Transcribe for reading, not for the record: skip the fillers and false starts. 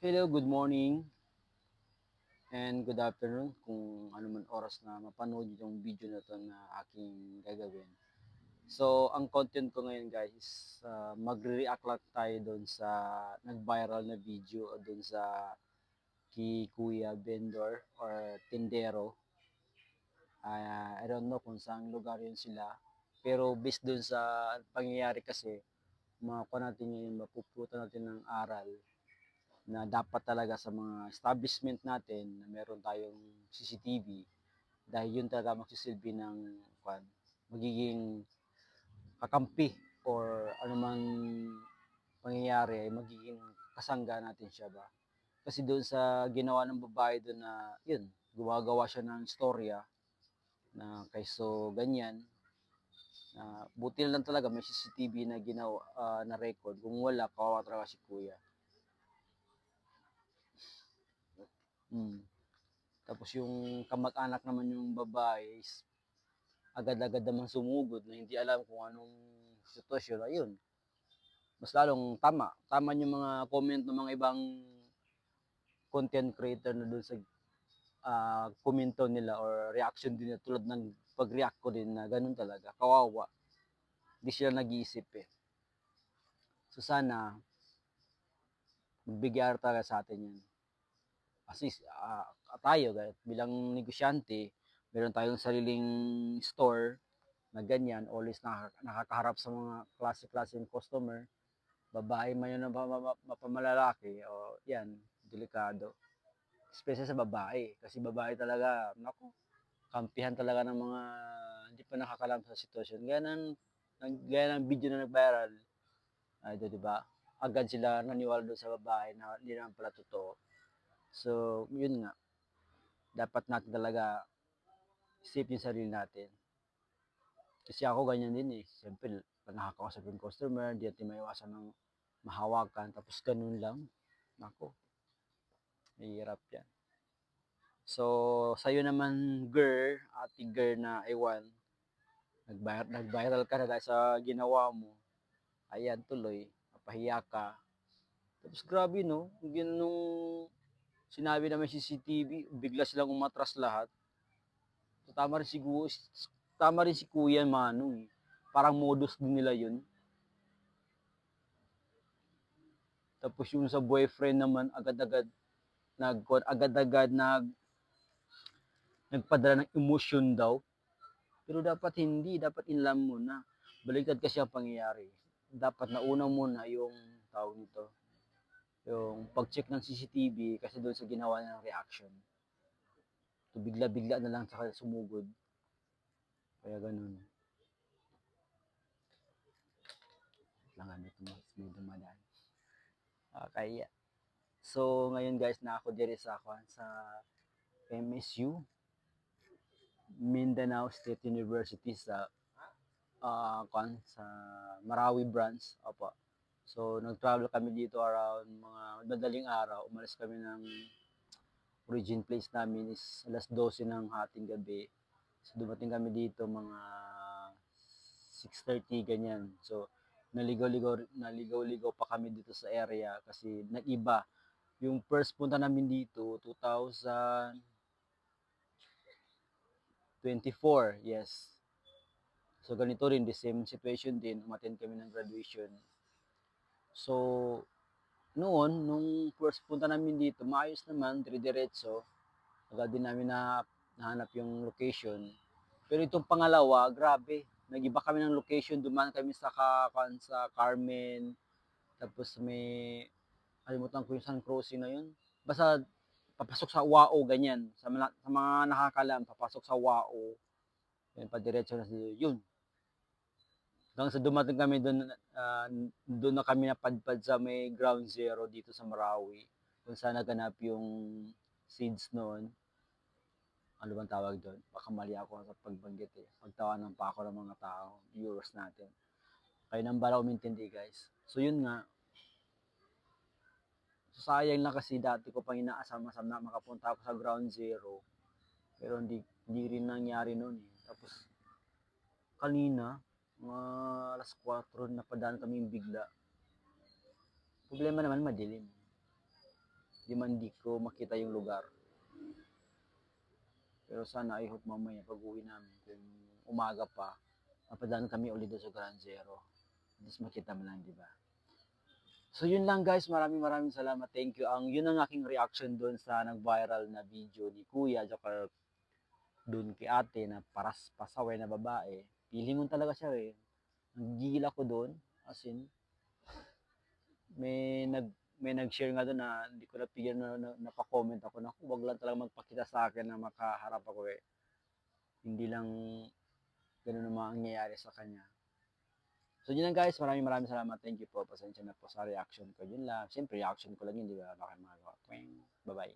Hello, good morning and good afternoon kung ano man oras na mapanood yung video na to na aking gagawin. So, ang content ko ngayon guys is magre-react lang tayo doon sa nag-viral na video o doon sa kay Kuya Vendor or Tindero. I don't know kung saan lugar yun sila. Pero based doon sa pangyayari kasi, makuha natin ngayon, mapuputan natin ng aral na dapat talaga sa mga establishment natin na meron tayong CCTV dahil yun talaga magsisilbi ng magiging kakampi or anumang pangyayari ay magiging kasangga natin siya ba. Kasi doon sa ginawa ng babae doon na yun, gumagawa siya ng istorya na kayso ganyan na buti na lang talaga may CCTV na ginawa na record kung wala kawawa talaga si kuya. Mm. Tapos yung kamag-anak naman yung babae is agad-agad naman sumugod na hindi alam kung anong sitwasyon. Ayun, mas lalong tama. Tama yung mga comment ng mga ibang content creator na doon sa komento nila or reaction din nila tulad ng pag-react ko din na ganun talaga. Kawawa. Hindi sila nag-iisip eh. So sana, magbigay talaga sa atin yan. Kasi tayo, bilang negosyante, meron tayong sariling store na ganyan, always nakakaharap sa mga klase-klaseng customer, babae man yun na mapamalalaki, o yan, delikado. Especially sa babae, kasi babae talaga, naku, kampihan talaga ng mga hindi pa nakakalam sa sitwasyon. Gaya ng video na nag-viral, ay, di ba? Agad sila naniwala doon sa babae na hindi naman pala totoo. So, yun nga, dapat natin talaga isip yung sarili natin. Kasi ako ganyan din eh. Siyempre, pag nakakausap yung customer, di natin maiwasan ng mahawakan. Tapos ganun lang. Nako, mahirap yan. So, sa'yo naman, girl, ate girl na ewan, nag-viral ka na dahil sa ginawa mo. Ayan, tuloy, napahiya ka. Tapos grabe no, nung sinabi naman CCTV, bigla silang umatras lahat. So, tama rin si Kuya Manong eh. Parang modus din nila yun. Tapos yung sa boyfriend naman agad-agad nagpadala ng emosyon daw. Pero dapat hindi, dapat inlam mo na. Baliktad kasi ang pangyayari. Dapat nauna muna yung tawag nito, yung pag-check ng CCTV kasi doon sa ginawa ng reaction. So, bigla-bigla na lang sa sumugod. Kaya ganun. Lang ano ito, may dumadaan. Okay. So, ngayon guys, na ako diri sa MSU, Mindanao State University sa Marawi branch. Opo. So, nag-travel kami dito around mga madaling araw. Umalis kami ng origin place namin is alas 12 ng hating gabi. So, dumating kami dito mga 6:30 ganyan. So, naligaw-ligaw pa kami dito sa area kasi nag-iba. Yung first punta namin dito, 2024, yes. So, ganito rin, the same situation din, umattend kami ng graduation. So, nung first punta namin dito, maayos naman, dire-diretso. Agad din namin nahanap yung location. Pero itong pangalawa, grabe. Nag-iba kami ng location, dumaan kami sa Carmen, tapos may, kalimutan ko yung San Crossing na yun. Basta, papasok sa Wao, ganyan. Sa mga nakakalam, papasok sa Wao. Yun, padiretso na yun. Hanggang sa dumating kami doon na kami napadpad sa may ground zero dito sa Marawi. Kung saan naganap yung seeds noon. Ano bang tawag doon? Baka mali ako sa pagbanggit eh. Pagtawanan pa ako ng mga tao, viewers natin. Kayo nang bala umintindi guys. So yun nga, so, sayang lang kasi dati ko pang inaasam-asam na makapunta ako sa ground zero. Pero hindi rin nangyari noon eh. Tapos kanina, mga alas 4, napadaan kami bigla. Problema naman madilim. Di ko makita yung lugar. Pero sana I hope mamaya pag-uwi namin, kung umaga pa, mapadaan kami ulit doon sa Ground Zero. At least makita mo lang, di ba? So yun lang guys, maraming salamat. Thank you. Yun ang aking reaction doon sa nag-viral na video ni Kuya, tsaka doon kay ate na paras pasaway na babae. Feeling mo talaga siya eh. Nagigil ako doon. As in, may nag may nag-share nga doon na hindi ko napigyan na napa-comment ako na wag lang talaga magpakita sa akin na makaharap ako eh. Hindi lang ganoon ang mangyayari sa kanya. So yun lang guys, maraming salamat. Thank you po. Pasensya na po sa reaction ko. Yun lang. Siyempre reaction ko lang yun, di ba? Baka magawa. Bye-bye.